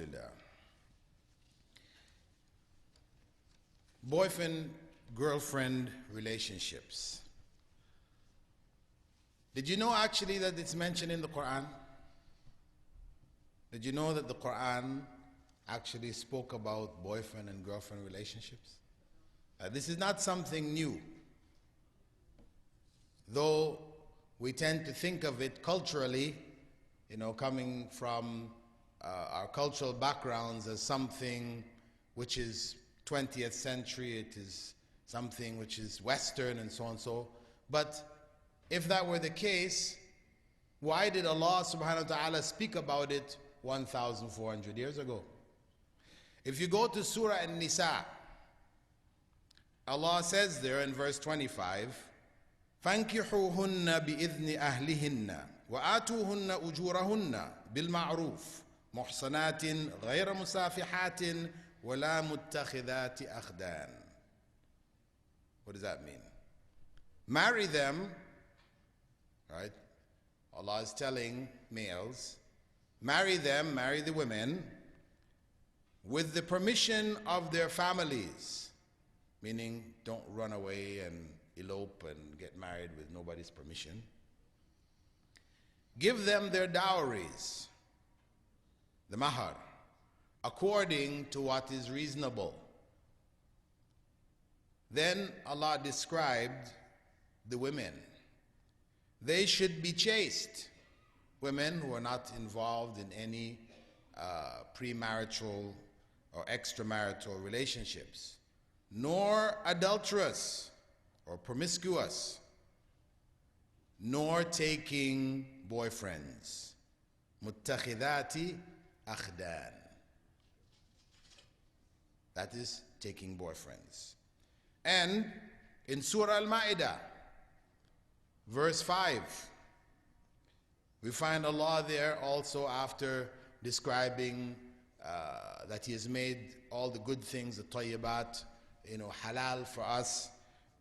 Alhamdulillah. Boyfriend-girlfriend relationships. Did you know actually that it's mentioned in the Quran? Did you know that the Quran actually spoke about boyfriend and girlfriend relationships? This is not something new. Though we tend to think of it culturally, coming from our cultural backgrounds as something which is 20th century, it is something which is Western and so on and so. But if that were the case, why did Allah subhanahu wa ta'ala speak about it 1,400 years ago? If you go to Surah An-Nisa, Allah says there in verse 25, فَانْكِحُوهُنَّ بِإِذْنِ أَهْلِهِنَّ وَآتُوهُنَّ أُجُورَهُنَّ بِالْمَعْرُوفِ مُحْصَنَاتٍ غَيْرَ مُسَافِحَاتٍ وَلَا مُتَّخِذَاتِ أَخْدَانٍ. What does that mean? Marry them, right? Allah is telling males, marry them, marry the women, with the permission of their families, meaning don't run away and elope and get married with nobody's permission. Give them their dowries, the mahar, according to what is reasonable. Then Allah described the women. They should be chaste. Women who are not involved in any premarital or extramarital relationships, nor adulterous or promiscuous, nor taking boyfriends. Muttakhidati akhdan. That is taking boyfriends. And in Surah Al-Ma'idah, verse 5, we find Allah there also after describing that He has made all the good things, the tayyibat, halal for us,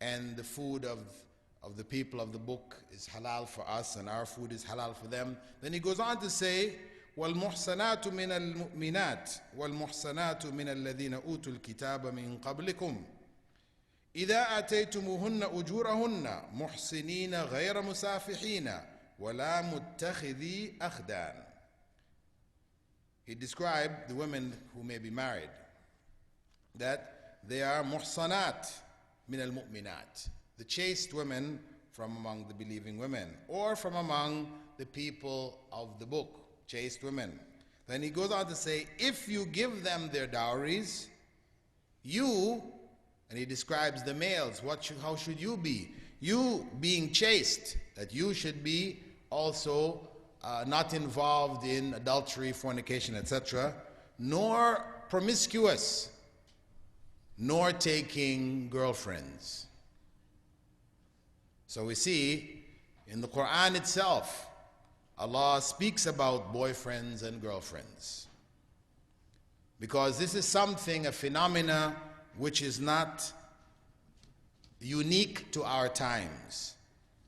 and the food of the people of the book is halal for us, and our food is halal for them. Then He goes on to say, وَالْمُحْصَنَاتُ مِنَ الْمُؤْمِنَاتِ وَالْمُحْصَنَاتُ مِنَ الَّذِينَ أُوتُوا الْكِتَابَ مِنْ قَبْلِكُمْ إِذَا آتَيْتُمُوهُنَّ أُجُورَهُنَّ مُحْصِنِينَ غَيْرَ مُسَافِحِينَ وَلَا مُتَّخِذِي أَخْدَانٍ. He described the women who may be married, that they are muhsanat min al-mu'minat, the chaste women from among the believing women, or from among the people of the book, chaste women. Then he goes on to say, if you give them their dowries, and he describes the males, how should you be? You being chaste, that you should be also not involved in adultery, fornication, etc., nor promiscuous, nor taking girlfriends. So we see in the Quran itself, Allah speaks about boyfriends and girlfriends, because this is something, a phenomena which is not unique to our times.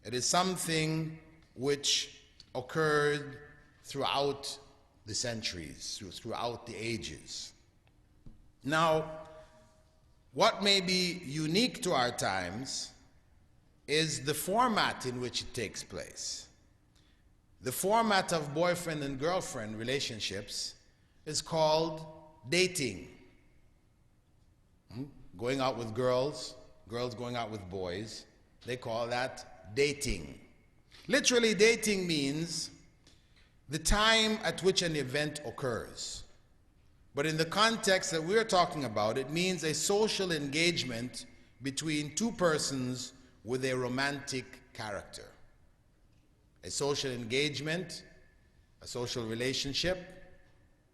It is something which occurred throughout the centuries, throughout the ages. Now, what may be unique to our times is the format in which it takes place. The format of boyfriend and girlfriend relationships is called dating. Going out with girls, girls going out with boys, they call that dating. Literally, dating means the time at which an event occurs. But in the context that we're talking about, it means a social engagement between two persons with a romantic character. A social engagement, a social relationship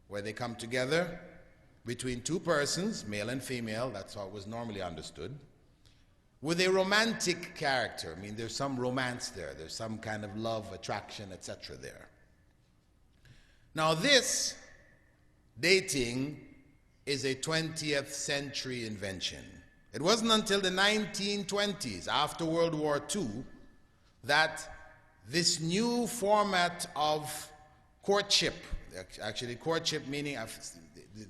where they come together between two persons, male and female, that's how it was normally understood, with a romantic character. I mean, there's some romance there, there's some kind of love, attraction, etc. there. Now this dating is a 20th century invention. It wasn't until the 1920s, after World War II, that this new format of courtship, actually courtship meaning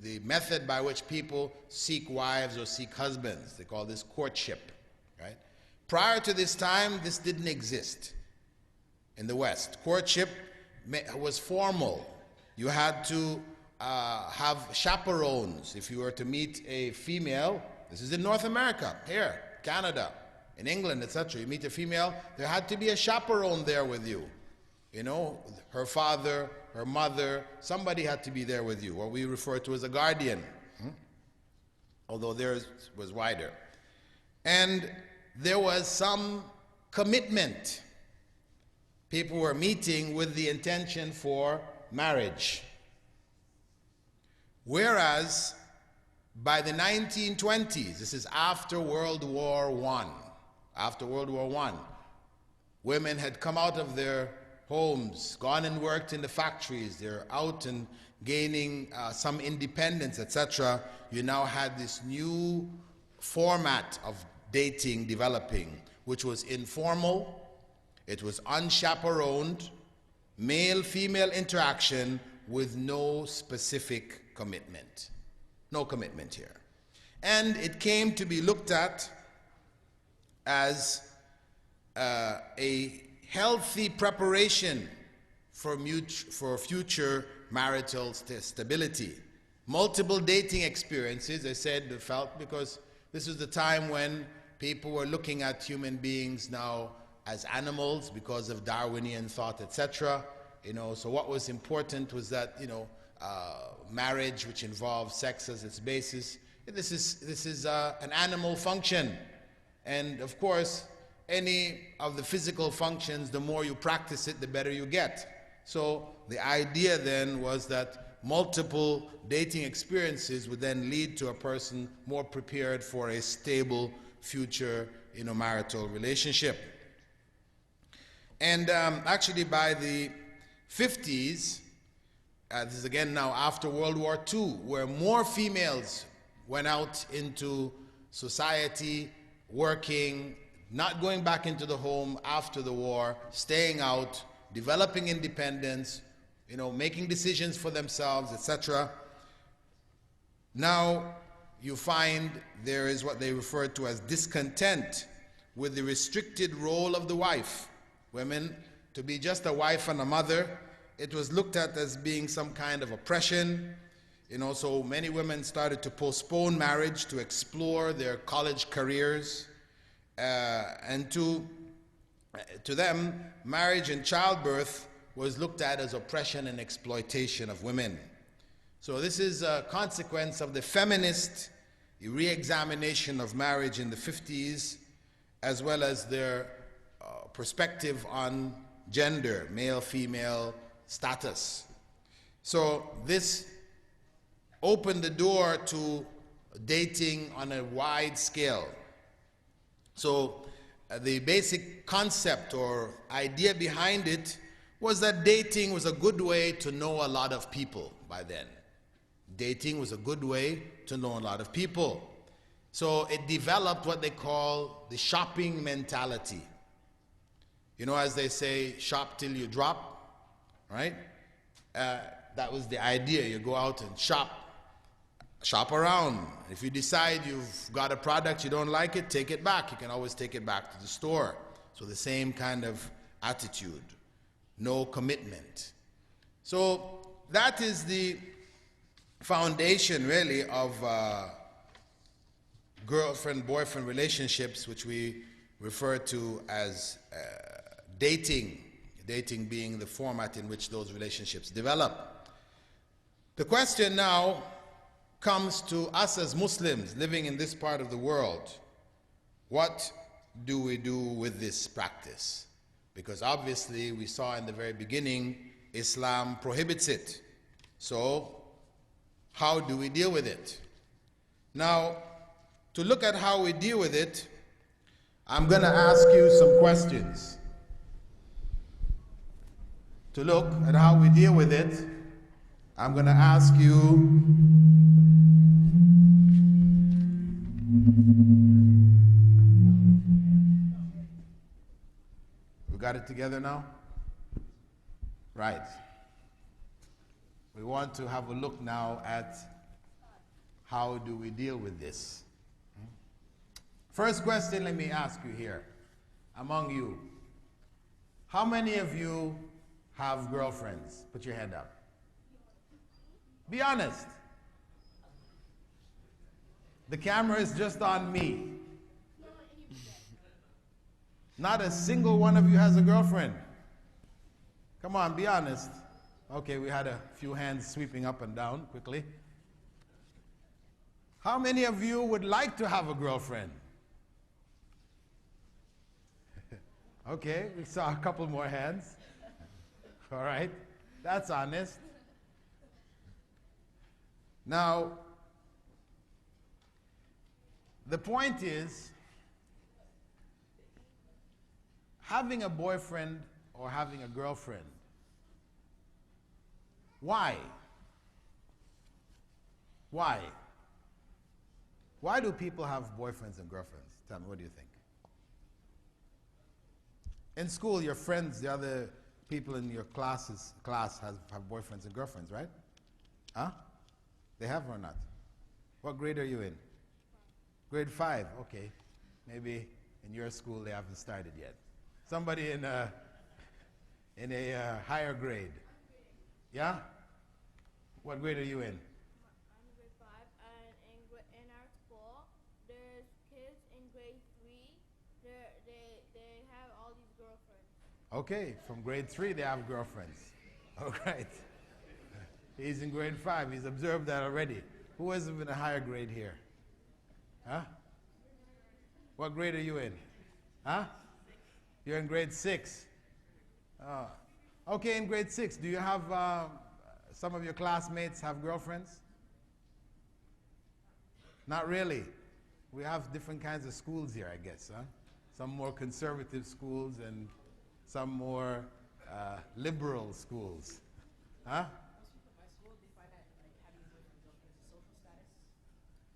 the method by which people seek wives or seek husbands. They call this courtship, right? Prior to this time, this didn't exist in the West. Courtship was formal. You had to have chaperones. If you were to meet a female, this is in North America, here, Canada, in England, etc. You meet a female, there had to be a chaperone there with you. You know, her father, her mother, somebody had to be there with you, what we refer to as a guardian, although theirs was wider. And there was some commitment. People were meeting with the intention for marriage. Whereas by the 1920s, this is after World War I, women had come out of their homes, gone and worked in the factories, they're out and gaining some independence, etc. You now had this new format of dating developing, which was informal, it was unchaperoned, male-female interaction with no specific commitment. No commitment here. And it came to be looked at as a healthy preparation for future marital stability. Multiple dating experiences, they said, they felt, because this was the time when people were looking at human beings now as animals because of Darwinian thought, etc. You know, so what was important was that, you know, marriage, which involves sex as its basis, this is an animal function. And of course, any of the physical functions, the more you practice it, the better you get. So the idea then was that multiple dating experiences would then lead to a person more prepared for a stable future, you know, marital relationship. And actually by the 50s, this is again now after World War II, where more females went out into society, working, not going back into the home after the war, staying out, developing independence, you know, making decisions for themselves, etc. Now you find there is what they refer to as discontent with the restricted role of the wife. Women, to be just a wife and a mother, it was looked at as being some kind of oppression. You know, so many women started to postpone marriage to explore their college careers. And to them, marriage and childbirth was looked at as oppression and exploitation of women. So this is a consequence of the feminist re-examination of marriage in the 50s, as well as their perspective on gender, male-female status. So this opened the door to dating on a wide scale. So the basic concept or idea behind it was that dating was a good way to know a lot of people by then. Dating was a good way to know a lot of people. So it developed what they call the shopping mentality. You know, as they say, shop till you drop, right? That was the idea. You go out and shop around. If you decide you've got a product, you don't like it, take it back. You can always take it back to the store. So the same kind of attitude, no commitment. So that is the foundation really of girlfriend-boyfriend relationships, which we refer to as dating being the format in which those relationships develop. The question now comes to us as Muslims living in this part of the world. What do we do with this practice? Because obviously we saw in the very beginning, Islam prohibits it. So how do we deal with it? Now, to look at how we deal with it, I'm going to ask you some questions. To look at how we deal with it, I'm going to ask you we got it together now? Right. We want to have a look now at how do we deal with this? First question, let me ask you here, among you. How many of you have girlfriends? Put your hand up. Be honest. The camera is just on me. Not a single one of you has a girlfriend. Come on, be honest. Okay, we had a few hands sweeping up and down quickly. How many of you would like to have a girlfriend? Okay, we saw a couple more hands. All right, that's honest. Now, the point is, having a boyfriend or having a girlfriend, why? Why? Why do people have boyfriends and girlfriends? Tell me, what do you think? In school, your friends, the other people in your class have boyfriends and girlfriends, right? Huh? They have or not? What grade are you in? Grade 5, okay. Maybe in your school they haven't started yet. Somebody in a higher grade. Yeah? What grade are you in? I'm grade 5, and in our school, there's kids in grade 3. They have all these girlfriends. Okay, from grade 3 they have girlfriends. All right. He's in grade 5. He's observed that already. Who is in a higher grade here? Huh? What grade are you in? Huh? You're in grade 6. Okay, in grade 6, do you have some of your classmates have girlfriends? Not really. We have different kinds of schools here, I guess. Huh? Some more conservative schools and some more liberal schools. Huh?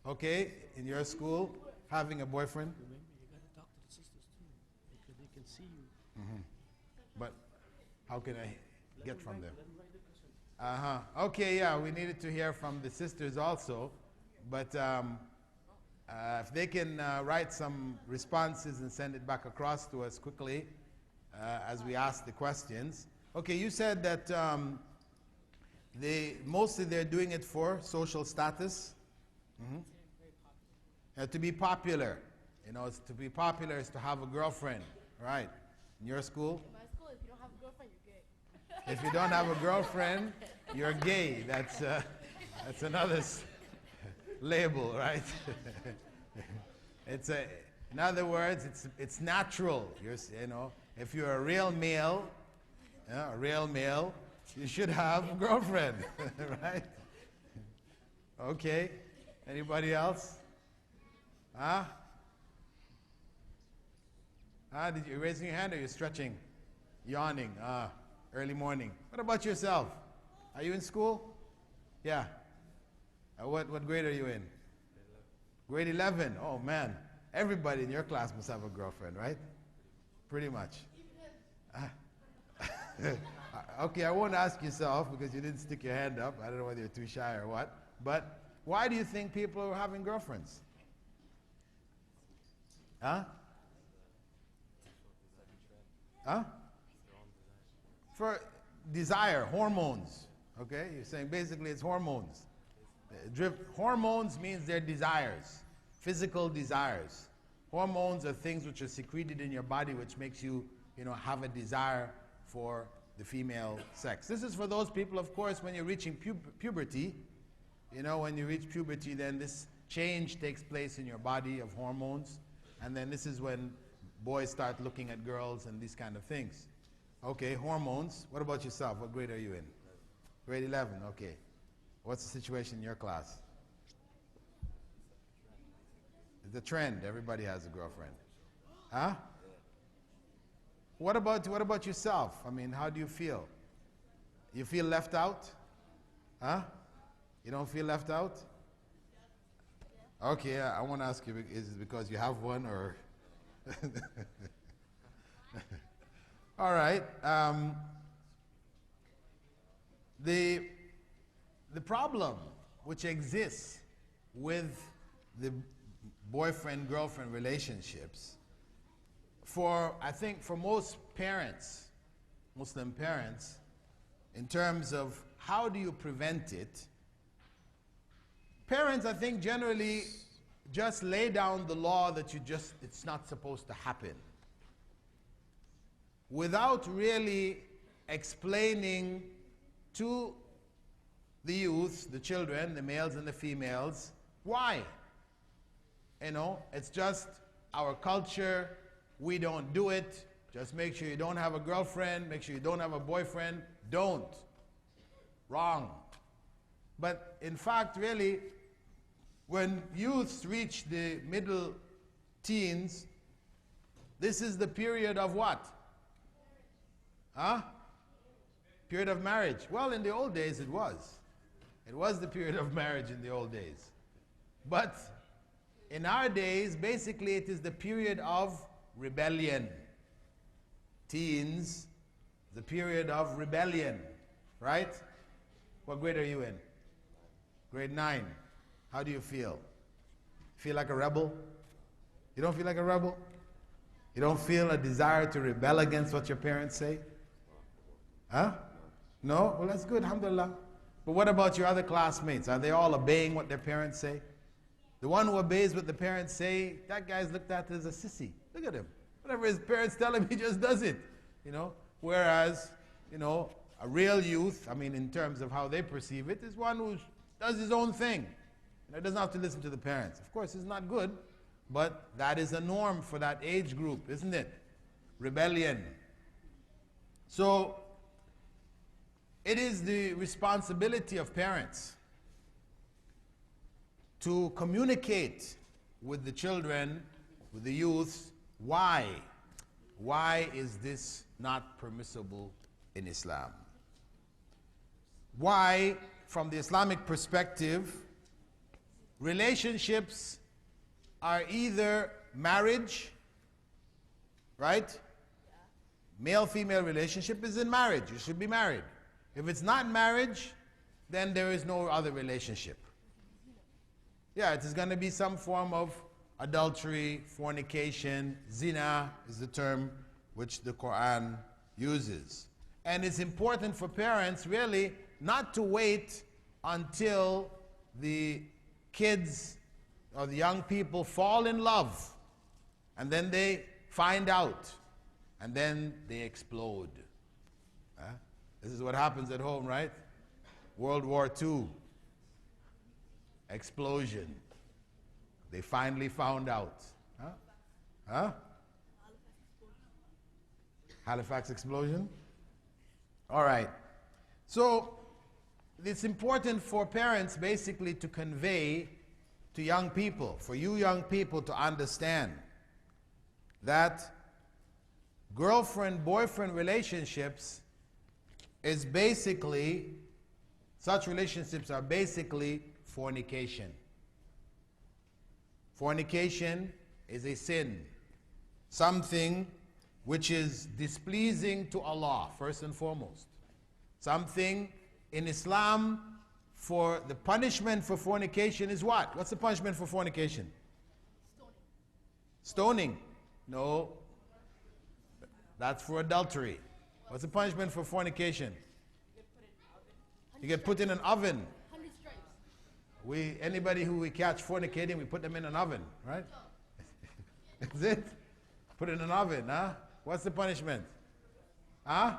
Okay, in your school, having a boyfriend? Remember, you got to talk to the sisters too, because they can see you. Mm-hmm. But how can I get from them? Let them write the question. Okay, yeah, we needed to hear from the sisters also. But if they can write some responses and send it back across to us quickly as we ask the questions. Okay, you said that mostly they're doing it for social status. Mm-hmm. To be popular. You know, to be popular is to have a girlfriend, right? In your school? In my school, if you don't have a girlfriend, you're gay. If you don't have a girlfriend, you're gay. That's another label, right? In other words, it's natural. You know, if you're a real male, you should have a girlfriend, right? Okay. Anybody else? Huh? Did you raising your hand or you're stretching? Yawning. Early morning. What about yourself? Are you in school? Yeah. What grade are you in? Grade 11. Oh man. Everybody in your class must have a girlfriend, right? Pretty much. Okay, I won't ask yourself because you didn't stick your hand up. I don't know whether you're too shy or what. But why do you think people are having girlfriends? Huh? Huh? For desire, hormones. Okay? You're saying basically it's hormones. Hormones means they're desires, physical desires. Hormones are things which are secreted in your body which makes you, have a desire for the female sex. This is for those people, of course, when you're reaching puberty. When you reach puberty, then this change takes place in your body of hormones. And then this is when boys start looking at girls and these kind of things. Okay, hormones. What about yourself? What grade are you in? Grade 11, okay. What's the situation in your class? It's a trend. Everybody has a girlfriend. Huh? What about yourself? I mean, how do you feel? You feel left out? Huh? You don't feel left out? Okay, I want to ask you, is it because you have one or? All right. The problem which exists with the boyfriend-girlfriend relationships, I think for most parents, Muslim parents, in terms of how do you prevent it, parents, I think, generally just lay down the law that it's not supposed to happen, without really explaining to the youth, the children, the males and the females, why. You know, it's just our culture, we don't do it. Just make sure you don't have a girlfriend, make sure you don't have a boyfriend. Don't. Wrong. But in fact, really, when youths reach the middle teens, this is the period of what? Huh? Period of marriage. Well, in the old days it was. It was the period of marriage in the old days. But in our days, basically it is the period of rebellion. Teens, the period of rebellion, right? What grade are you in? Grade 9. How do you feel? Feel like a rebel? You don't feel like a rebel? You don't feel a desire to rebel against what your parents say? Huh? No? Well, that's good, alhamdulillah. But what about your other classmates? Are they all obeying what their parents say? The one who obeys what the parents say, that guy's looked at as a sissy. Look at him. Whatever his parents tell him, he just does it. You know? Whereas, you know, a real youth, I mean, in terms of how they perceive it, is one who does his own thing. You know, doesn't have to listen to the parents. Of course, it's not good, but that is a norm for that age group, isn't it? Rebellion. So, it is the responsibility of parents to communicate with the children, with the youth, why? Why is this not permissible in Islam? Why, from the Islamic perspective, relationships are either marriage, right? Male-female relationship is in marriage. You should be married. If it's not marriage, then there is no other relationship. Yeah, it is going to be some form of adultery, fornication, zina is the term which the Quran uses. And it's important for parents really not to wait until the kids or the young people fall in love and then they find out and then they explode. Huh? This is what happens at home, right? World War II. Explosion. They finally found out. Huh? Huh? Halifax explosion? All right. So, it's important for parents basically to convey to young people, for you young people to understand that girlfriend-boyfriend relationships is basically, such relationships are basically fornication. Fornication is a sin, something which is displeasing to Allah, first and foremost. Something in Islam, for the punishment for fornication is what? What's the punishment for fornication? Stoning. No. That's for adultery. What's the punishment for fornication? You get put in an oven. Anybody who we catch fornicating, we put them in an oven, right? That's it? Put in an oven, huh? What's the punishment? Huh?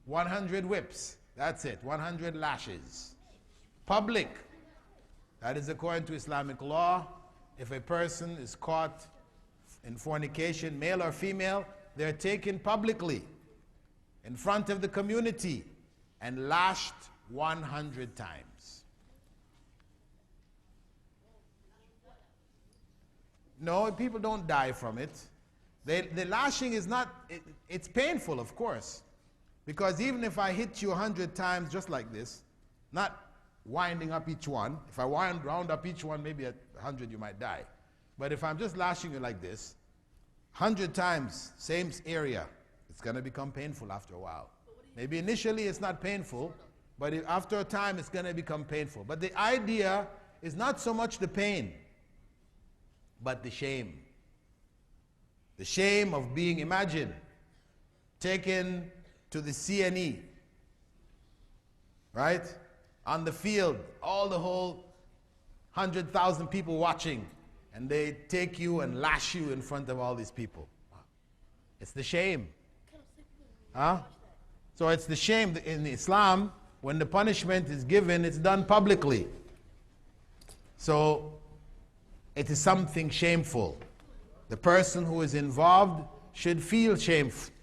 100 whips. That's it. 100 lashes. Public. That is according to Islamic law. If a person is caught in fornication, male or female, they're taken publicly in front of the community and lashed 100 times. No, people don't die from it. The lashing is not, it's painful, of course. Because even if I hit you 100 times just like this, not winding up each one, if I round up each one, maybe at 100 you might die. But if I'm just lashing you like this, 100 times, same area, it's going to become painful after a while. Maybe initially it's not painful, but after a time it's going to become painful. But the idea is not so much the pain, but the shame. The shame of being, imagine, taken to the CNE, right? On the field, all the whole 100,000 people watching, and they take you and lash you in front of all these people. It's the shame. Huh? So it's the shame in Islam, when the punishment is given, it's done publicly. So it is something shameful. The person who is involved should feel shameful.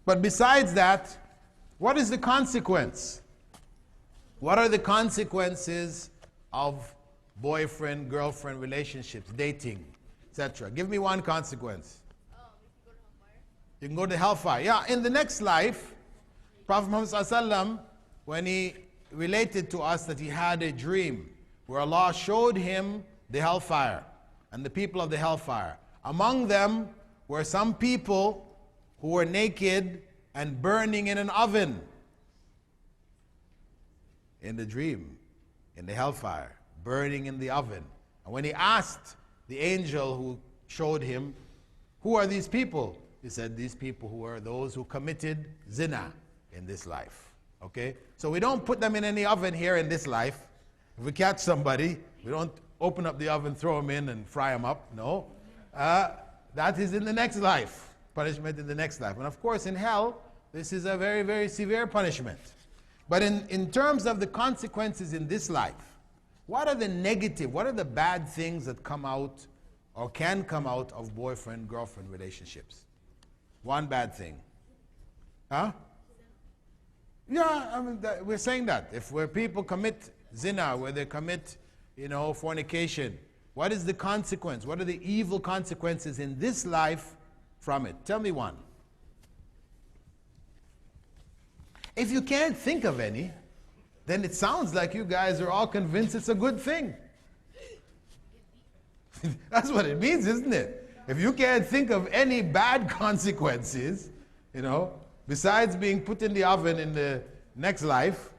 But besides that, what is the consequence? What are the consequences of boyfriend, girlfriend relationships, dating, etc.? Give me one consequence. You can go to hellfire. Yeah, in the next life, Prophet Muhammad ﷺ, when he related to us that he had a dream where Allah showed him the hellfire and the people of the hellfire. Among them were some people who were naked and burning in an oven. In the dream, in the hellfire, burning in the oven. And when he asked the angel who showed him, who are these people? He said, these people who are those who committed zina in this life. Okay? So we don't put them in any oven here in this life. If we catch somebody, we don't open up the oven, throw them in and fry them up. No. That is in the next life. Punishment in the next life. And of course in hell, this is a very, very severe punishment. But in terms of the consequences in this life, what are the negative, what are the bad things that come out or can come out of boyfriend-girlfriend relationships? One bad thing. Huh? Yeah, I mean, we're saying that. If where people commit zina, where they commit, fornication, what is the consequence? What are the evil consequences in this life from it? Tell me one. If you can't think of any, then it sounds like you guys are all convinced it's a good thing. That's what it means, isn't it? If you can't think of any bad consequences, besides being put in the oven in the next life,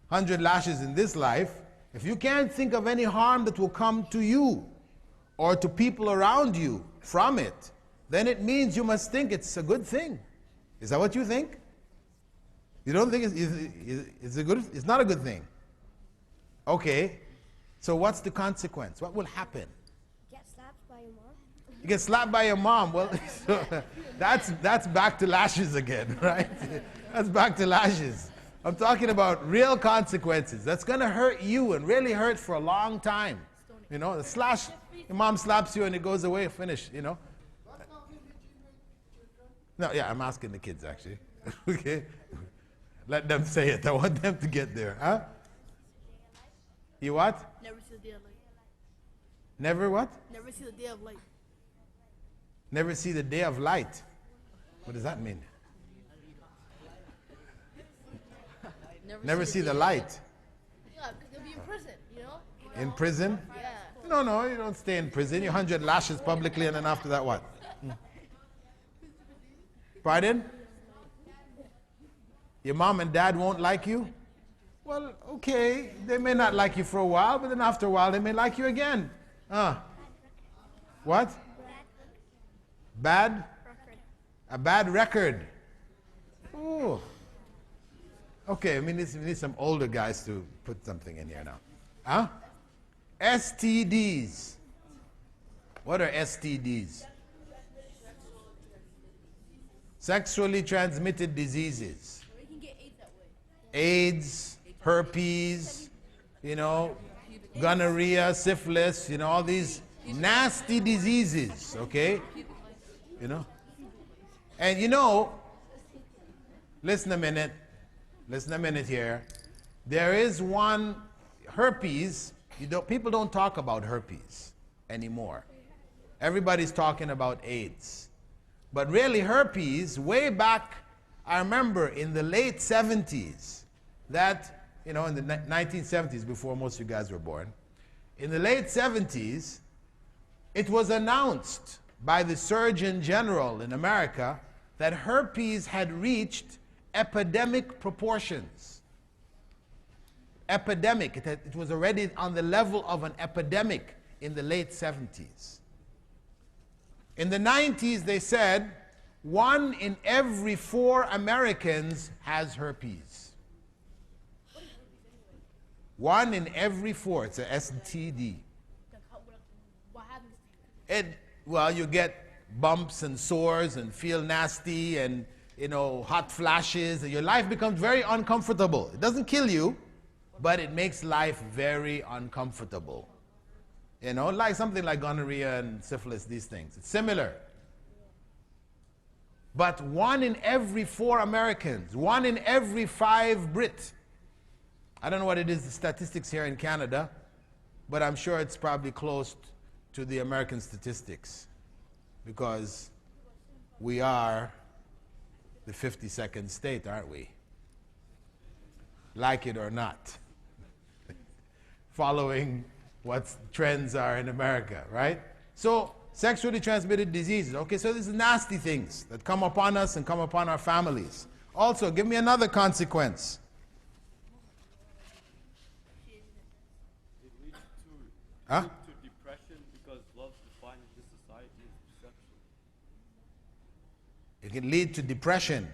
100 lashes in this life, if you can't think of any harm that will come to you or to people around you from it, then it means you must think it's a good thing. Is that what you think? You don't think it's not a good thing? Okay, so what's the consequence? What will happen? Get slapped by your mom. You get slapped by your mom. Well, that's back to lashes again, right? That's back to lashes. I'm talking about real consequences. That's going to hurt you and really hurt for a long time. The slash, your mom slaps you and it goes away, finish, No, yeah, I'm asking the kids actually. Okay? Let them say it. I want them to get there. Huh? You what? Never see the day of light. Never what? Never see the day of light. Never see the day of light. What does that mean? Never see the light. Yeah, because they'll be in prison, In prison? Yeah. No, you don't stay in prison. You're 100 lashes publicly, and then after that, what? Pardon? Your mom and dad won't like you? Well, okay, they may not like you for a while, but then after a while, they may like you again. What? Bad? A bad record. Oh. Okay, we need some older guys to put something in here now. Huh? STDs. What are STDs? Sexually transmitted diseases. You can get AIDS that way. AIDS, herpes, gonorrhea, syphilis, all these nasty diseases, okay? And listen a minute here. There is one, herpes, people don't talk about herpes anymore. Everybody's talking about AIDS. But really herpes, way back, I remember in the late 70s, that, in the 1970s, before most of you guys were born, in the late 70s, it was announced by the Surgeon General in America that herpes had reached epidemic proportions. epidemic. It was already on the level of an epidemic in the late 70s. In the 90s, they said 1 in every 4 Americans has herpes. 1 in every 4. It's a STD. What happens to you? Well, you get bumps and sores and feel nasty and, hot flashes. And your life becomes very uncomfortable. It doesn't kill you, but it makes life very uncomfortable. Like something like gonorrhea and syphilis, these things. It's similar. But 1 in every 4 Americans, 1 in every 5 Brit. I don't know what it is, the statistics here in Canada, but I'm sure it's probably close to the American statistics because we are the 52nd state, aren't we? Like it or not. Following what trends are in America, right? So, sexually transmitted diseases. Okay, so these are nasty things that come upon us and come upon our families. Also, give me another consequence. It leads Huh? to depression because love defined in this society is deception. It can lead to depression.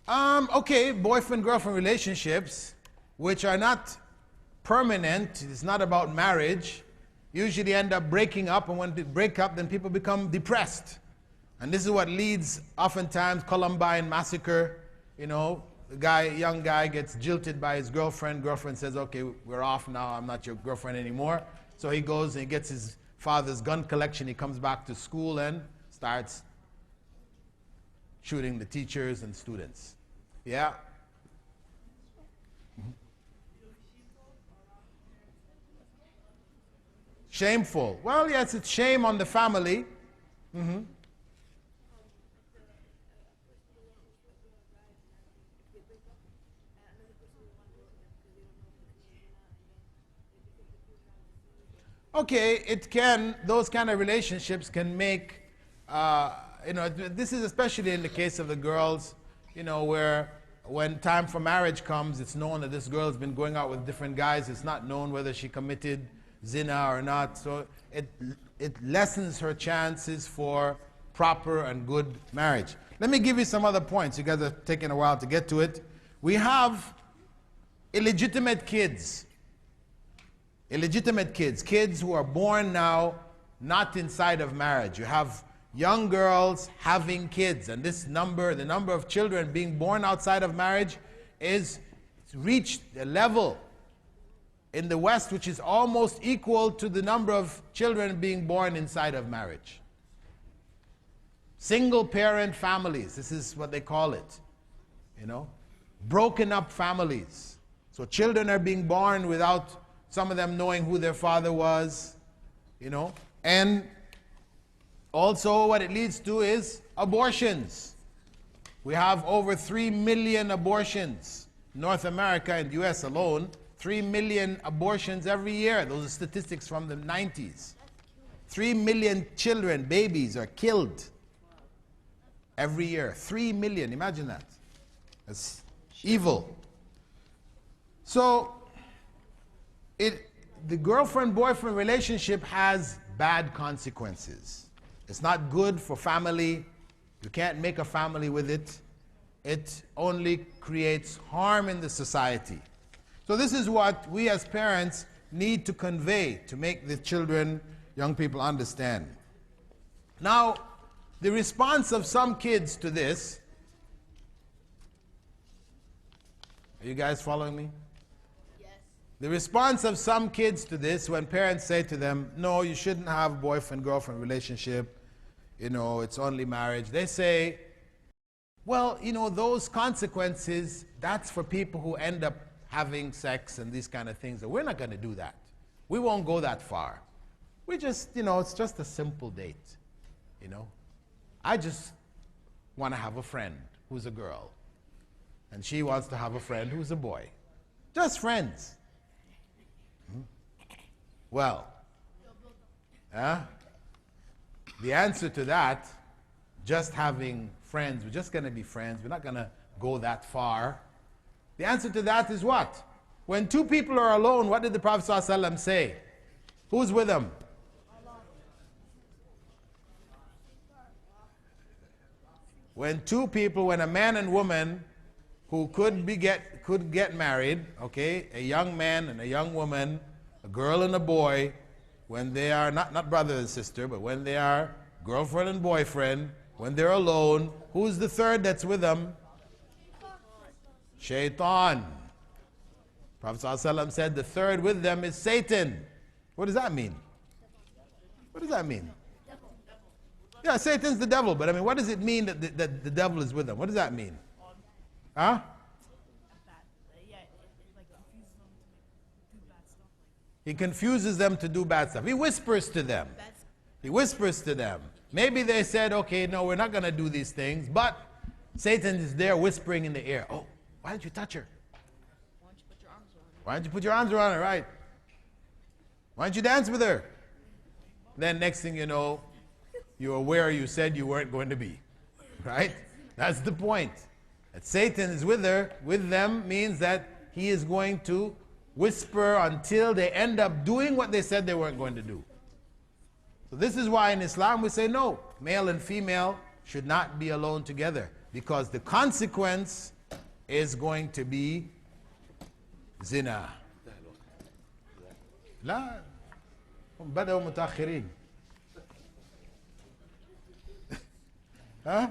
Okay, boyfriend-girlfriend relationships, which are not permanent, it's not about marriage, usually end up breaking up, and when they break up, then people become depressed. And this is what leads, oftentimes, Columbine massacre, young guy gets jilted by his girlfriend. Girlfriend says, okay, we're off now, I'm not your girlfriend anymore. So he goes and he gets his father's gun collection. He comes back to school and starts shooting the teachers and students. Yeah. Shameful. Well, yes, it's shame on the family. Okay, those kind of relationships can make, this is especially in the case of the girls, where when time for marriage comes, it's known that this girl has been going out with different guys. It's not known whether she committed zina or not. So it lessens her chances for proper and good marriage. Let me give you some other points. You guys are taking a while to get to it. We have illegitimate kids. Illegitimate kids. Kids who are born now not inside of marriage. You have young girls having kids, and the number of children being born outside of marriage is reached a level in the West which is almost equal to the number of children being born inside of marriage. Single parent families, this is what they call it. Broken up families. So children are being born without some of them knowing who their father was, and also what it leads to is abortions. We have over 3 million abortions. North America and the US alone, 3 million abortions every year. Those are statistics from the 90s. 3 million children, babies, are killed every year. 3 million, imagine that. That's evil. So, the girlfriend-boyfriend relationship has bad consequences. It's not good for family. You can't make a family with it. It only creates harm in the society. So this is what we as parents need to convey to make the children, young people understand. Now, the response of some kids to this, are you guys following me? Yes. The response of some kids to this, when parents say to them, no, you shouldn't have a boyfriend-girlfriend relationship, it's only marriage. They say, well, those consequences, that's for people who end up having sex and these kind of things. We're not going to do that. We won't go that far. We just, it's just a simple date. I just want to have a friend who's a girl. And she wants to have a friend who's a boy. Just friends. Well, the answer to that, just having friends, we're just going to be friends, we're not going to go that far, The answer to that is what? When two people are alone, what did the Prophet ﷺ say? Who's with them? When two people, when a man and woman who could get married, okay, a young man and a young woman, a girl and a boy, when they are not brother and sister, but when they are girlfriend and boyfriend, when they're alone, who's the third that's with them? Shaitan. Prophet ﷺ said the third with them is Satan. What does that mean? What does that mean? Yeah, Satan's the devil, but I mean, what does it mean that the devil is with them? What does that mean? Huh? He confuses them to do bad stuff. He whispers to them. He whispers to them. Maybe they said, okay, no, we're not going to do these things, but Satan is there whispering in the ear. Oh, why don't you touch her? Why don't you put your arms around her, right? Why don't you dance with her? Then next thing you know, you're aware you said you weren't going to be. Right? That's the point. That Satan is with them means that he is going to whisper until they end up doing what they said they weren't going to do. So this is why in Islam we say no, male and female should not be alone together, because the consequence is going to be zina. لا هم بدأوا متأخرين. Huh?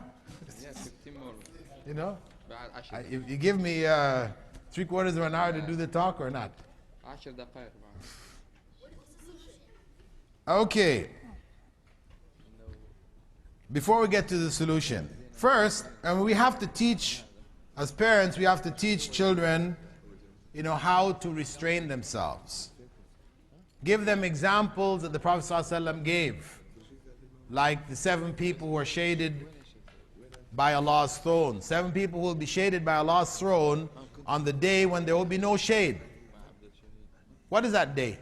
You know? If you give me 3/4 of an hour to do the talk or not? Okay. Before we get to the solution, first, we have to teach, as parents, we have to teach children, how to restrain themselves. Give them examples that the Prophet ﷺ gave, like the 7 people who are shaded by Allah's throne. 7 people will be shaded by Allah's throne on the day when there will be no shade. What is that day?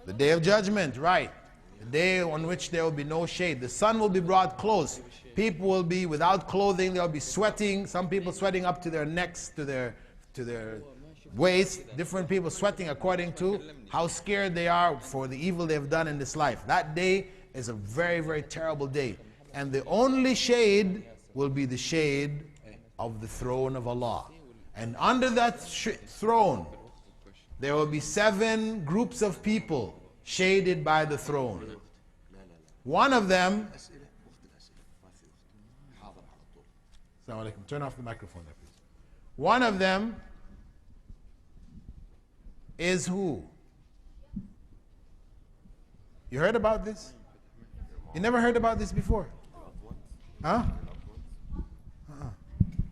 The day of judgment, right. The day on which there will be no shade. The sun will be brought close. People will be without clothing. They'll be sweating. Some people sweating up to their necks, to their waist. Different people sweating according to how scared they are for the evil they've done in this life. That day is a very, very terrible day. And the only shade will be the shade of the throne of Allah. And under that throne, there will be 7 groups of people shaded by the throne. One of them, Assalamu alaikum. Turn off the microphone there, please. One of them is who? You heard about this? You never heard about this before? Huh?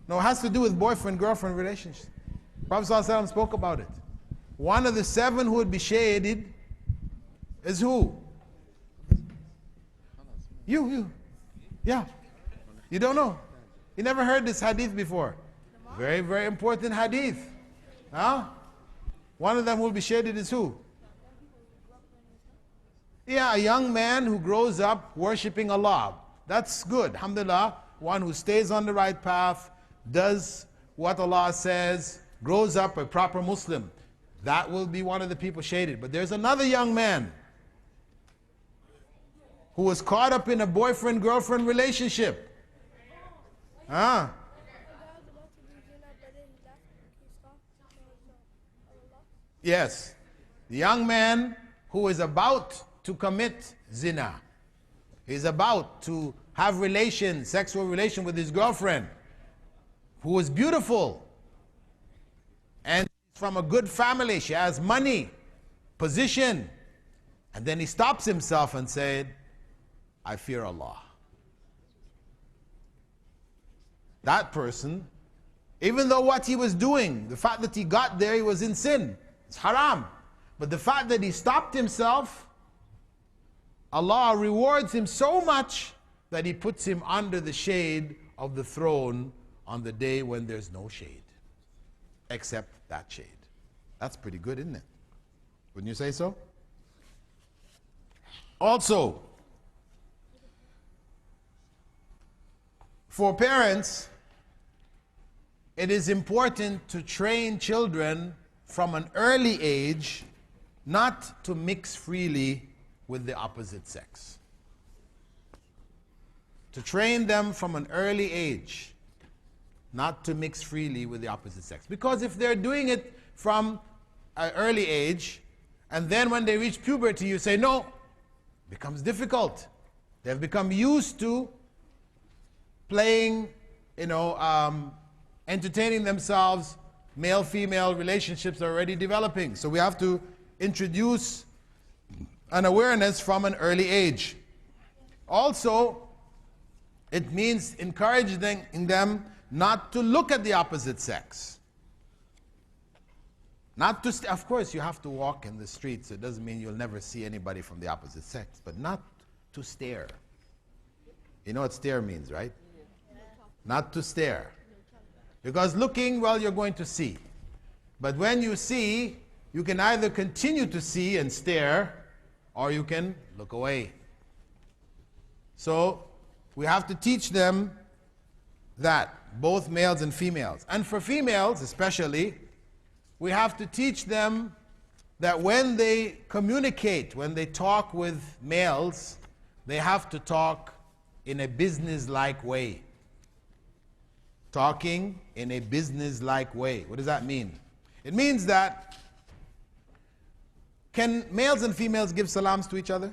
No, it has to do with boyfriend-girlfriend relationships. Prophet ﷺ spoke about it. One of the 7 who would be shaded is who? You. Yeah. You don't know. You never heard this hadith before. Very, very important hadith. Huh? One of them who will be shaded is who? Yeah, a young man who grows up worshipping Allah. That's good. Alhamdulillah. One who stays on the right path, does what Allah says, grows up a proper Muslim. That will be one of the people shaded. But there's another young man who was caught up in a boyfriend-girlfriend relationship. Huh? Yes. The young man who is about to commit zina. He's about to have sexual relation with his girlfriend, who is beautiful and from a good family. She has money, position. And then he stops himself and said, I fear Allah. That person, even though what he was doing, the fact that he got there, he was in sin. It's haram. But the fact that he stopped himself, Allah rewards him so much that he puts him under the shade of the throne on the day when there's no shade, except that shade. That's pretty good, isn't it? Wouldn't you say so? Also, for parents, it is important to train children from an early age not to mix freely with the opposite sex. To train them from an early age not to mix freely with the opposite sex. Because if they're doing it from an early age, and then when they reach puberty you say no, it becomes difficult. They've become used to playing, entertaining themselves. Male-female relationships are already developing. So we have to introduce an awareness from an early age. Also, it means encouraging them not to look at the opposite sex. Not to, of course, you have to walk in the streets. So it doesn't mean you'll never see anybody from the opposite sex, but not to stare. You know what stare means, right? Not to stare. Because looking, well, you're going to see. But when you see, you can either continue to see and stare, or you can look away. So we have to teach them that, both males and females. And for females especially, we have to teach them that when they communicate, when they talk with males, they have to talk in a business-like way. Talking in a business-like way. What does that mean? It means that, can males and females give salams to each other?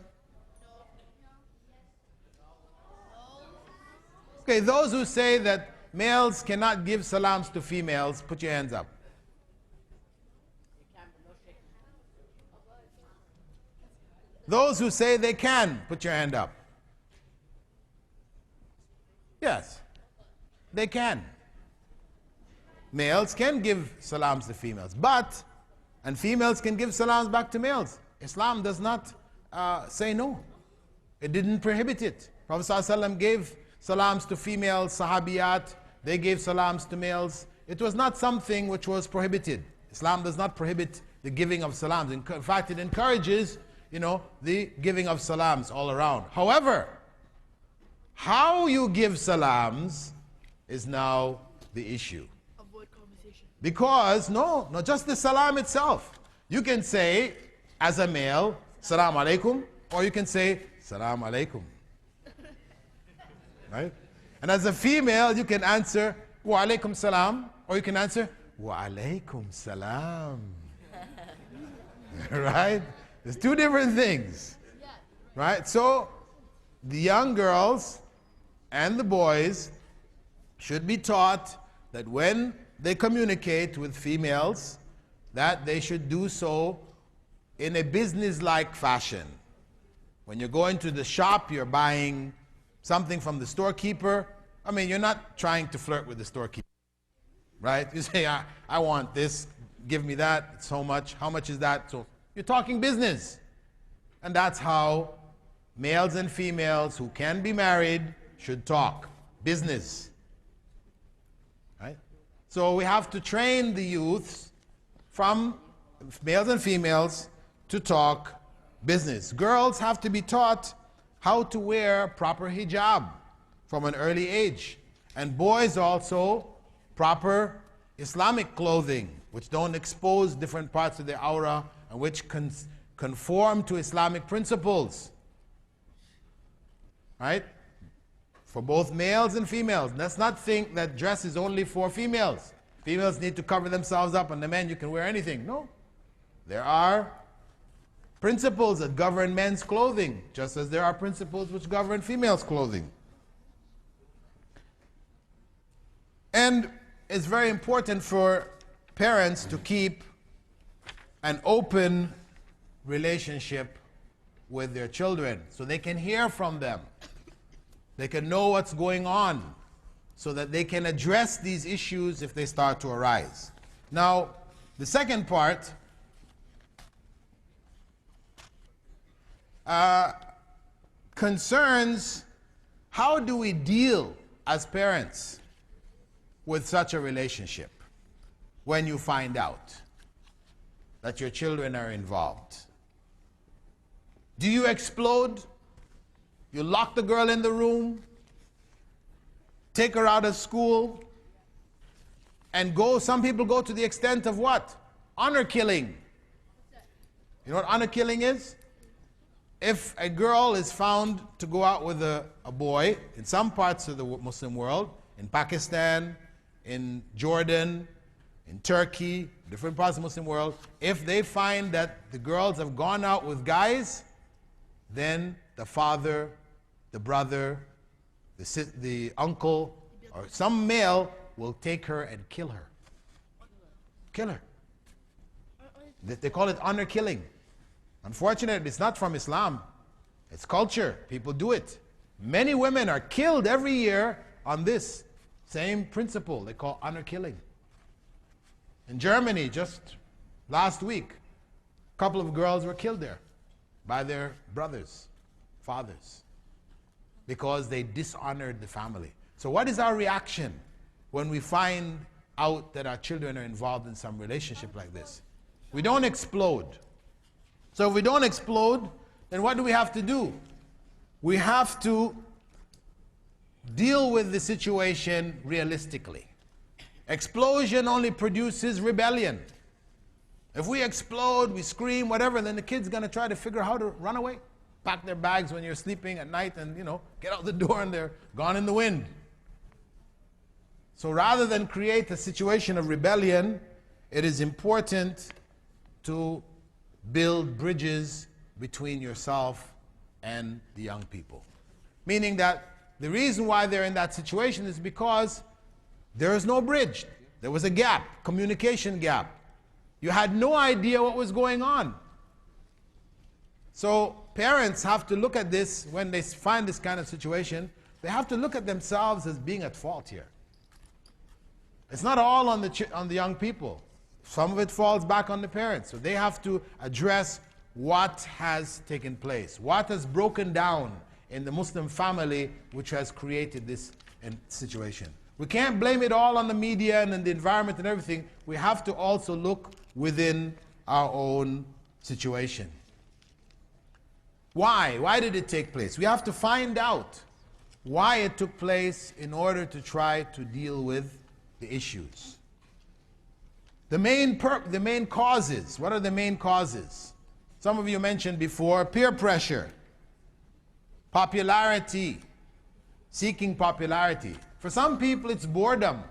Okay, those who say that males cannot give salams to females, put your hands up. Those who say they can, put your hand up. Yes, they can. Males can give salams to females, and females can give salams back to males. Islam does not say no. It didn't prohibit it. Prophet ﷺ gave salams to female sahabiyat. They gave salams to males. It was not something which was prohibited. Islam does not prohibit the giving of salams. In fact, it encourages, the giving of salams all around. However, how you give salams is now the issue. Avoid conversation. Because, not just the salam itself. You can say, as a male, salam alaikum, or you can say, salam alaikum. Right? And as a female, you can answer, wa alaikum salam, or you can answer, wa alaikum salam. Right? There's two different things. Right? So, the young girls and the boys should be taught that when they communicate with females, that they should do so in a business-like fashion. When you're going to the shop, you're buying something from the storekeeper. You're not trying to flirt with the storekeeper, right? You say, I want this, give me that, it's so much, how much is that? So you're talking business. And that's how males and females who can be married should talk business. Right? So we have to train the youths from males and females to talk business. Girls have to be taught how to wear proper hijab from an early age. And boys also proper Islamic clothing, which don't expose different parts of their aura and which conform to Islamic principles. Right? For both males and females. Let's not think that dress is only for females. Females need to cover themselves up, and the men, you can wear anything. No. There are principles that govern men's clothing, just as there are principles which govern females' clothing. And it's very important for parents to keep an open relationship with their children so they can hear from them. They can know what's going on so that they can address these issues if they start to arise. Now, the second part concerns how do we deal as parents with such a relationship when you find out that your children are involved. Do you explode? You lock the girl in the room, take her out of school, And some people go to the extent of what? Honor killing. You know what honor killing is? If a girl is found to go out with a boy in some parts of the Muslim world, in Pakistan, in Jordan, in Turkey, different parts of the Muslim world, if they find that the girls have gone out with guys, then the father, the brother, the uncle, or some male will take her and kill her. Kill her. They call it honor killing. Unfortunately, it's not from Islam. It's culture. People do it. Many women are killed every year on this same principle they call honor killing. In Germany, just last week, a couple of girls were killed there by their brothers, fathers, because they dishonored the family. So what is our reaction when we find out that our children are involved in some relationship like this? We don't explode. So if we don't explode, then what do we have to do? We have to deal with the situation realistically. Explosion only produces rebellion. If we explode, we scream, whatever, then the kid's going to try to figure out how to run away. Pack their bags when you're sleeping at night and, get out the door and they're gone in the wind. So rather than create a situation of rebellion, it is important to build bridges between yourself and the young people. Meaning that the reason why they're in that situation is because there is no bridge. There was a gap, communication gap. You had no idea what was going on. So parents have to look at this when they find this kind of situation. They have to look at themselves as being at fault here. It's not all on the young people. Some of it falls back on the parents. So they have to address what has taken place, what has broken down in the Muslim family which has created this situation. We can't blame it all on the media and the environment and everything. We have to also look within our own situation. Why? Why did it take place? We have to find out why it took place in order to try to deal with the issues. The main causes. What are the main causes? Some of you mentioned before, peer pressure, popularity, seeking popularity. For some people it's boredom.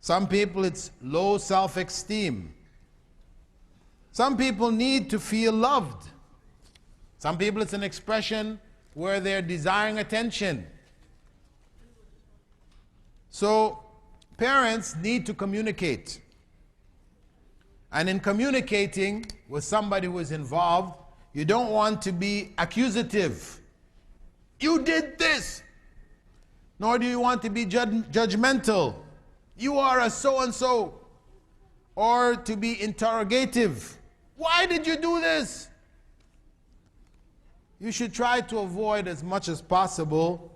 Some people it's low self-esteem. Some people need to feel loved. Some people it's an expression where they're desiring attention. So parents need to communicate. And in communicating with somebody who is involved, you don't want to be accusative. You did this. Nor do you want to be judgmental. You are a so-and-so. Or to be interrogative. Why did you do this? You should try to avoid as much as possible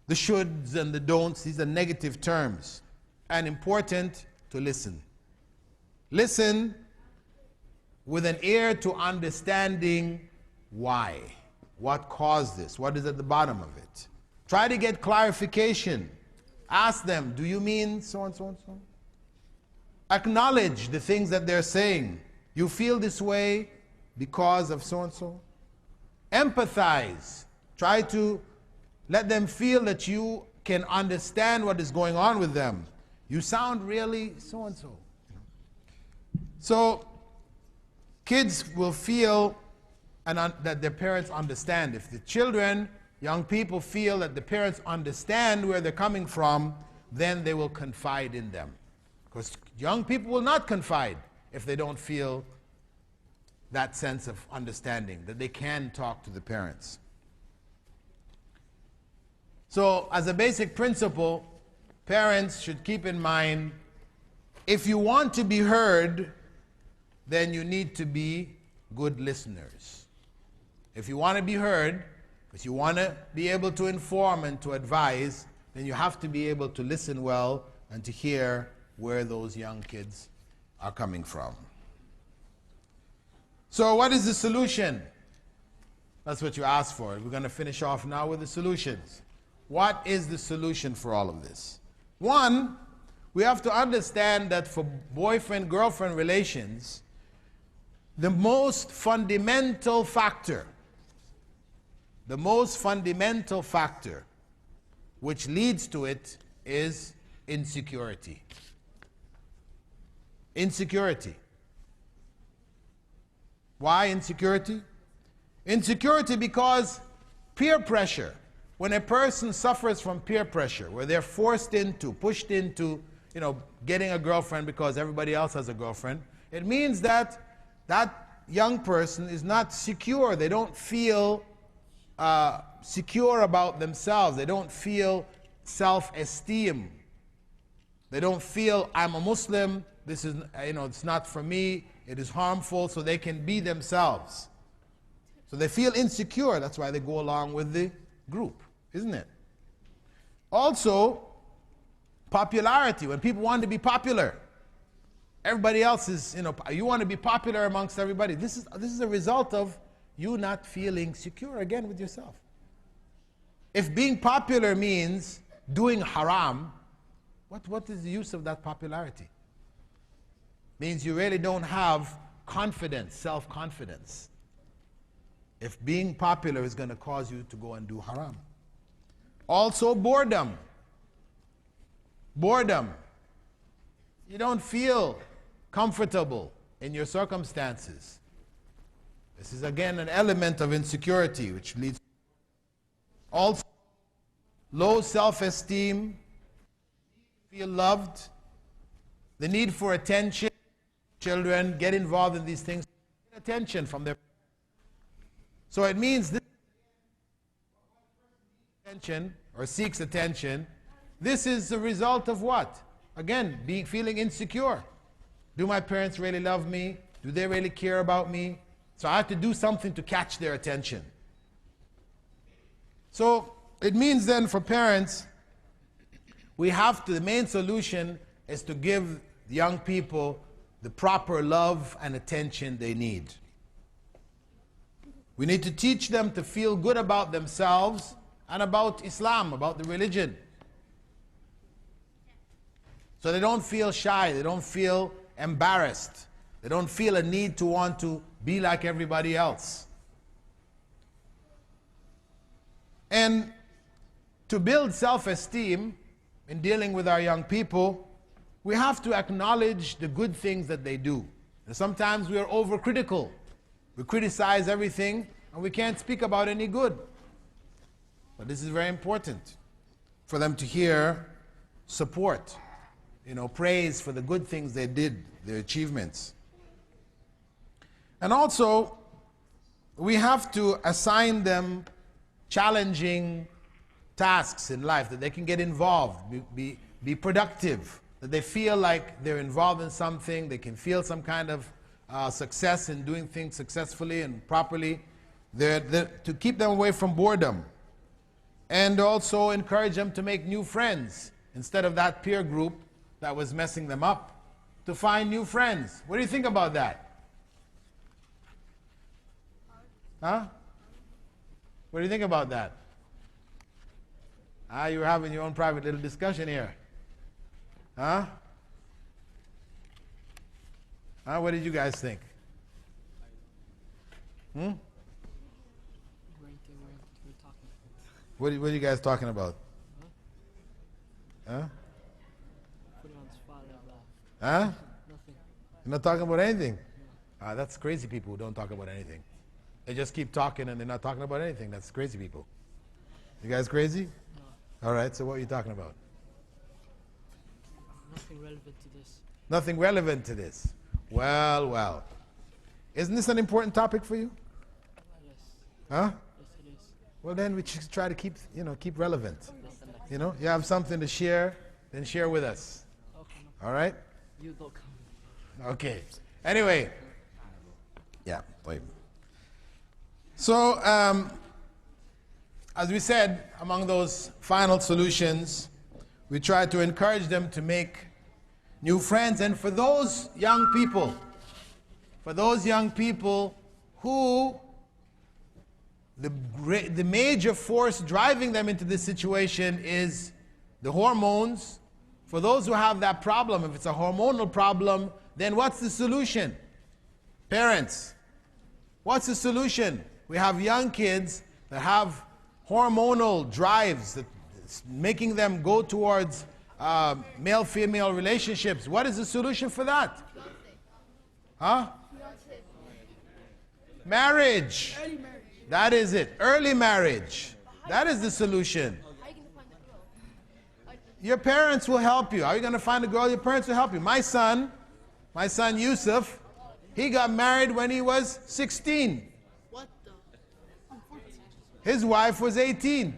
the shoulds and the don'ts. These are negative terms. And important to listen. Listen with an ear to understanding why. What caused this? What is at the bottom of it? Try to get clarification. Ask them, do you mean so and so and so? Acknowledge the things that they're saying. You feel this way because of so and so. Empathize. Try to let them feel that you can understand what is going on with them. You sound really so and so. So kids will feel that their parents understand. If the children, young people feel that the parents understand where they're coming from, then they will confide in them. Because young people will not confide if they don't feel that sense of understanding, that they can talk to the parents. So as a basic principle, parents should keep in mind, if you want to be heard, then you need to be good listeners. If you want to be heard, if you want to be able to inform and to advise, then you have to be able to listen well and to hear where those young kids are coming from. So what is the solution? That's what you asked for. We're going to finish off now with the solutions. What is the solution for all of this? One, we have to understand that for boyfriend-girlfriend relations, the most fundamental factor which leads to it is insecurity. Insecurity. Why insecurity? Insecurity because peer pressure. When a person suffers from peer pressure, where they're pushed into, getting a girlfriend because everybody else has a girlfriend, it means that that young person is not secure. They don't feel secure about themselves. They don't feel self-esteem. They don't feel, I'm a Muslim, this is, it's not for me, it is harmful, so they can be themselves. So they feel insecure, that's why they go along with the group, isn't it? Also, popularity. When people want to be popular, everybody else is, you want to be popular amongst everybody. This is a result of you not feeling secure again with yourself. If being popular means doing haram, what is the use of that popularity? Means you really don't have confidence, self-confidence. If being popular is going to cause you to go and do haram. Also boredom. Boredom. You don't feel comfortable in your circumstances. This is again an element of insecurity which leads also low self-esteem, feel loved, the need for attention. Children get involved in these things, get attention from their. So it means this attention or seeks attention. This is the result of what? Again, feeling insecure. Do my parents really love me? Do they really care about me? So I have to do something to catch their attention. So it means then for parents, the main solution is to give young people the proper love and attention they need. We need to teach them to feel good about themselves and about Islam, about the religion. So they don't feel shy, they don't feel embarrassed, they don't feel a need to want to be like everybody else. And to build self-esteem in dealing with our young people, we have to acknowledge the good things that they do. And sometimes we are overcritical. We criticize everything and we can't speak about any good. But this is very important for them to hear support, praise for the good things they did, their achievements. And also, we have to assign them challenging tasks in life that they can get involved, be productive, that they feel like they're involved in something, they can feel some kind of success in doing things successfully and properly, to keep them away from boredom. And also encourage them to make new friends instead of that peer group that was messing them up, to find new friends. What do you think about that? Huh? What do you think about that? You're having your own private little discussion here. Huh? What did you guys think? What are you guys talking about? Huh? Put it on the spot out loud. Huh? Nothing. You're not talking about anything? That's crazy people who don't talk about anything. They just keep talking and they're not talking about anything. That's crazy people. You guys crazy? No. All right, so what are you talking about? Nothing relevant to this. Nothing relevant to this. Well. Isn't this an important topic for you? Yes. Huh? Yes, it is. Well, then we should try to keep relevant. You have something to share, then share with us. Okay. No. All right? You don't come. Okay. Anyway. Yeah, wait. So, as we said, among those final solutions, we try to encourage them to make new friends. And for those young people who the major force driving them into this situation is the hormones For those who have that problem, if it's a hormonal problem, then what's the solution? Parents, what's the solution? We have young kids that have hormonal drives that's making them go towards male-female relationships. What is the solution for that? Huh? Marriage. That is it. Early marriage. That is the solution. Your parents will help you. How are you going to find a girl? Your parents will help you. My son Yusuf, he got married when he was 16. What the? His wife was 18.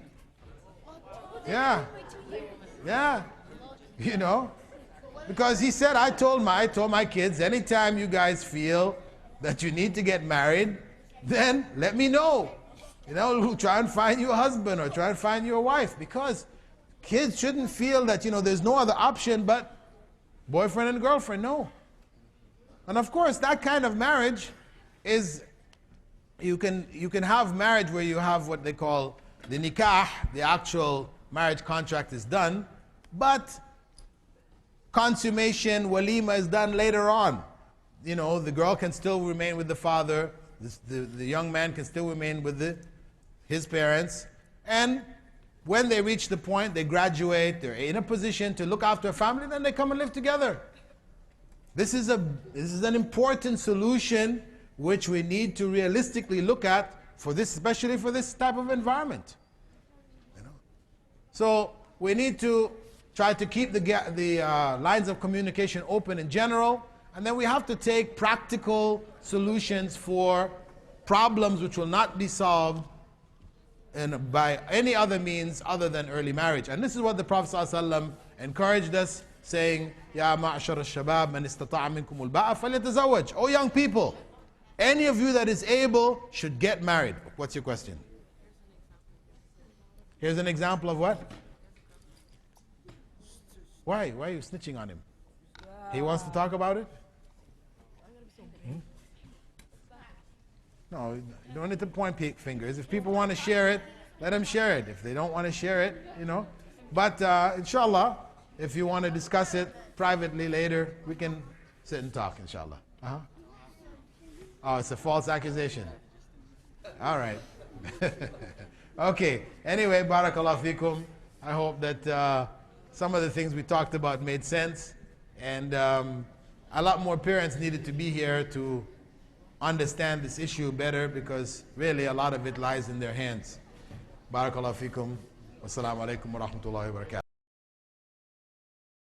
Yeah. Yeah. You know, because he said, I told my kids, anytime you guys feel that you need to get married, then let me know. You know, we'll try and find you a husband or try and find you a wife, because kids shouldn't feel that, you know, there's no other option but boyfriend and girlfriend. No. And of course, that kind of marriage is, you can have marriage where you have what they call the nikah, the actual marriage contract is done, but consummation, walima is done later on. You know, the girl can still remain with the father, the young man can still remain with his parents, and when they reach the point, they graduate, they're in a position to look after a family, then they come and live together. This is an important solution which we need to realistically look at for this, especially for this type of environment. You know? So we need to try to keep the lines of communication open in general, and then we have to take practical solutions for problems which will not be solved by any other means other than early marriage. And this is what the Prophet ﷺ encouraged us, saying, Ya ma'ashar al-shabab man istata'a minkum al-ba'a falyatazawwaj. Oh young people, any of you that is able should get married. What's your question? Here's an example of what? Why? Why are you snitching on him? He wants to talk about it? No, you don't need to point fingers. If people want to share it, let them share it. If they don't want to share it, you know. But inshallah, if you want to discuss it privately later, we can sit and talk, inshallah. Oh, it's a false accusation. All right. Okay. Anyway, barakallahu fikum. I hope that some of the things we talked about made sense. And a lot more parents needed to be here to understand this issue better, because really a lot of it lies in their hands. Barakallahu fikum. Wassalamu alaikum wa rahmatullahi wa barakatuh.